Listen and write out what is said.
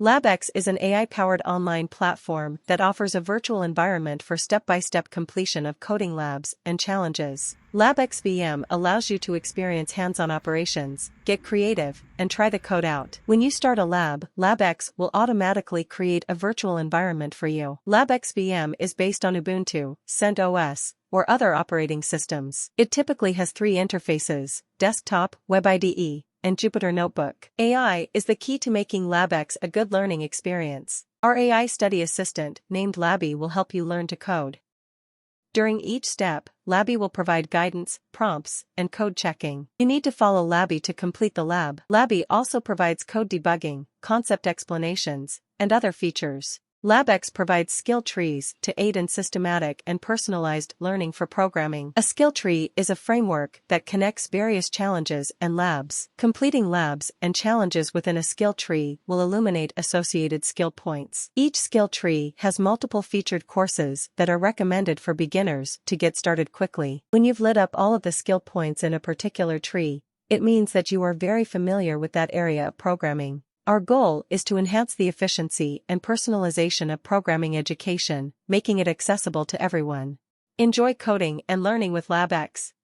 LabEx is an AI-powered online platform that offers a virtual environment for step-by-step completion of coding labs and challenges. LabEx VM allows you to experience hands-on operations, get creative, and try the code out. When you start a lab, LabEx will automatically create a virtual environment for you. LabEx VM is based on Ubuntu, CentOS, or other operating systems. It typically has 3 interfaces: desktop, Web IDE, and Jupyter Notebook. AI is the key to making LabEx a good learning experience. Our AI study assistant, named Labby, will help you learn to code. During each step, Labby will provide guidance, prompts, and code checking. You need to follow Labby to complete the lab. Labby also provides code debugging, concept explanations, and other features. LabEx provides skill trees to aid in systematic and personalized learning for programming. A skill tree is a framework that connects various challenges and labs. Completing labs and challenges within a skill tree will illuminate associated skill points. Each skill tree has multiple featured courses that are recommended for beginners to get started quickly. When you've lit up all of the skill points in a particular tree, it means that you are very familiar with that area of programming. Our goal is to enhance the efficiency and personalization of programming education, making it accessible to everyone. Enjoy coding and learning with LabEx.